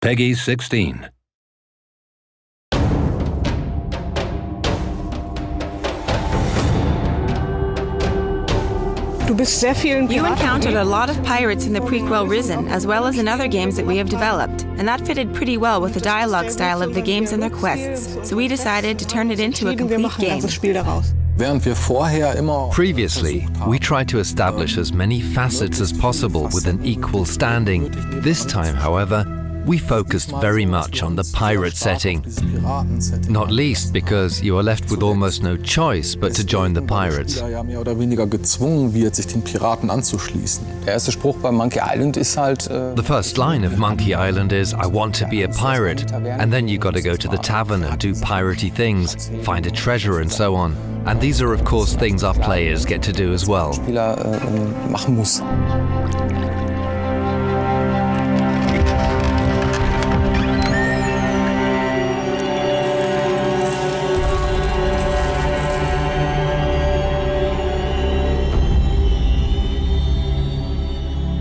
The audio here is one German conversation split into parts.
Peggy 16. You encountered a lot of pirates in the prequel Risen, as well as in other games that we have developed, and that fitted pretty well with the dialogue style of the games and their quests, so we decided to turn it into a complete game. Previously, we tried to establish as many facets as possible with an equal standing. This time, however, we focused very much on the pirate setting, not least because you are left with almost no choice but to join the pirates. The first line of Monkey Island is, "I want to be a pirate," and then you gotta go to the tavern and do piratey things, find a treasure and so on. And these are of course things our players get to do as well.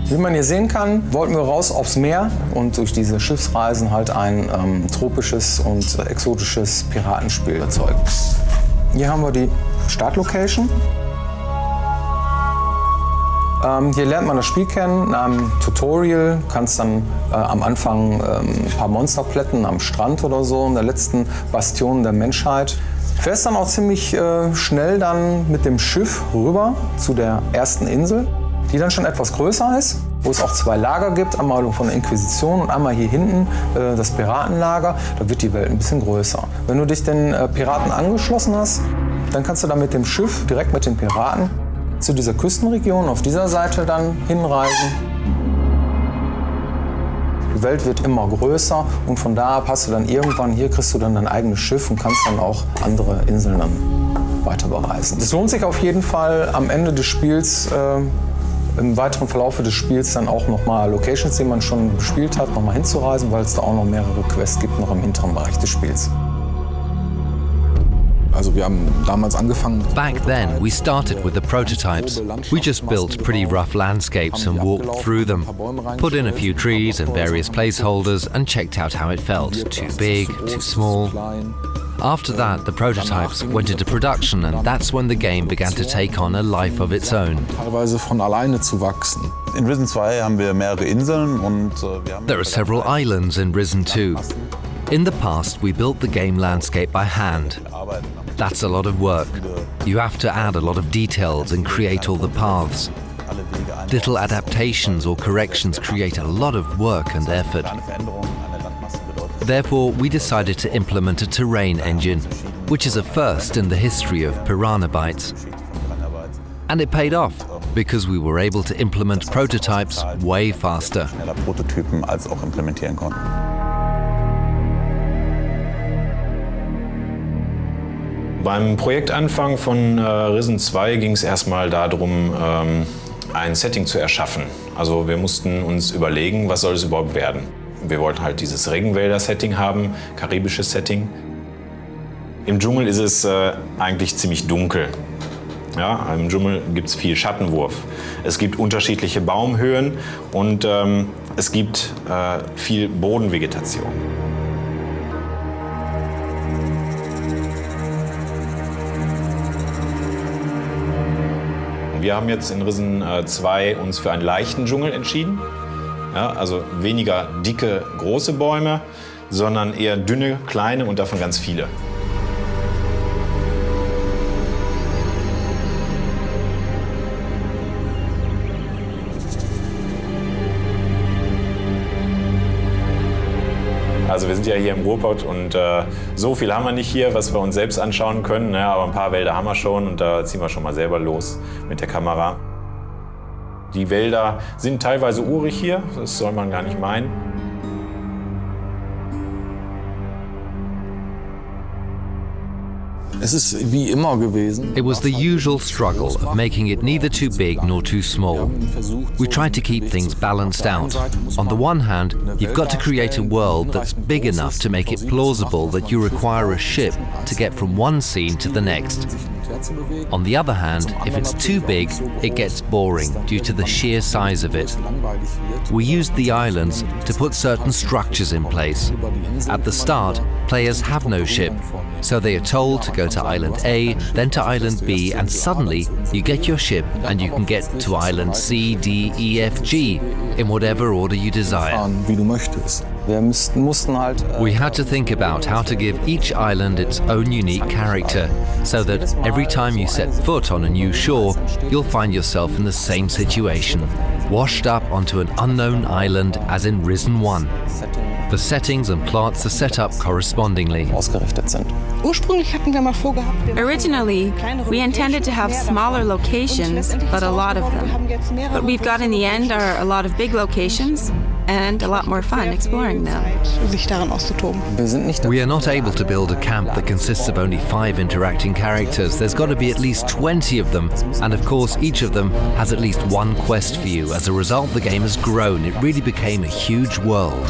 Wie man hier sehen kann, wollten wir raus aufs Meer und durch diese Schiffsreisen halt ein tropisches und exotisches Piratenspiel erzeugen. Hier haben wir die Startlocation. Hier lernt man das Spiel kennen in einem Tutorial. Du kannst dann am Anfang ein paar Monster plätten am Strand oder so, in der letzten Bastion der Menschheit. Du fährst dann auch ziemlich schnell dann mit dem Schiff rüber zu der ersten Insel, die dann schon etwas größer ist, wo es auch zwei Lager gibt, einmal von der Inquisition und einmal hier hinten das Piratenlager. Da wird die Welt ein bisschen größer. Wenn du dich den Piraten angeschlossen hast, dann kannst du dann mit dem Schiff direkt mit den Piraten zu dieser Küstenregion auf dieser Seite dann hinreisen. Die Welt wird immer größer und von da ab hast du dann irgendwann, hier kriegst du dann dein eigenes Schiff und kannst dann auch andere Inseln dann weiter bereisen. Es lohnt sich auf jeden Fall am Ende des Spiels, im weiteren Verlauf des Spiels dann auch nochmal Locations, die man schon gespielt hat, nochmal hinzureisen, weil es da auch noch mehrere Quests gibt, noch im hinteren Bereich des Spiels. Also wir haben damals angefangen. Back then, we started with the prototypes. We just built pretty rough landscapes and walked through them, put in a few trees and various placeholders and checked out how it felt. Too big, too small. After that, the prototypes went into production and that's when the game began to take on a life of its own. Teilweise von alleine zu wachsen. In Risen 2 haben wir mehrere Inseln und There are several islands in Risen 2. In the past, we built the game landscape by hand. That's a lot of work. You have to add a lot of details and create all the paths. Little adaptations or corrections create a lot of work and effort. Therefore, we decided to implement a terrain engine, which is a first in the history of Piranha Bytes. And it paid off, because we were able to implement prototypes way faster. schneller Prototypen als auch implementieren konnten. Beim Projektanfang von Risen 2 ging es erstmal darum, ein Setting zu erschaffen. Also wir mussten uns überlegen, was soll es überhaupt werden. Wir wollten halt dieses Regenwälder-Setting haben, karibisches Setting. Im Dschungel ist es eigentlich ziemlich dunkel. Ja, im Dschungel gibt es viel Schattenwurf. Es gibt unterschiedliche Baumhöhen und es gibt viel Bodenvegetation. Wir haben jetzt in Risen 2 uns für einen leichten Dschungel entschieden. Ja, also weniger dicke, große Bäume, sondern eher dünne, kleine und davon ganz viele. Also wir sind ja hier im Ruhrpott und so viel haben wir nicht hier, was wir uns selbst anschauen können. Ja, aber ein paar Wälder haben wir schon und da ziehen wir schon mal selber los mit der Kamera. Die Wälder sind teilweise urig hier, das soll man gar nicht meinen. Es ist wie immer gewesen. It was the usual struggle of making it neither too big nor too small. We tried to keep things balanced out. On the one hand, you've got to create a world that's big enough to make it plausible that you require a ship to get from one scene to the next. On the other hand, if it's too big, it gets boring due to the sheer size of it. We used the islands to put certain structures in place. At the start, players have no ship, so they are told to go to Island A, then to Island B, and suddenly you get your ship and you can get to Island C, D, E, F, G, in whatever order you desire. Fahren, wie du möchtest. Wir mussten halt We had to think about how to give each island its own unique character, so that every time you set foot on a new shore, you'll find yourself in the same situation, washed up onto an unknown island as in Risen 1. The settings and plots are set up correspondingly. ausgerichtet sind. Ursprünglich hatten wir mal vorgehabt, Originally, we intended to have smaller locations, but a lot of them. What we've got in the end are a lot of big locations and a lot more fun exploring them. sich daran auszutoben. Wir sind nicht We are not able to build a camp that consists of only 5 interacting characters. There's got to be at least 20 of them, and of course each of them has at least one quest for you. As a result, the game has grown. It really became a huge world.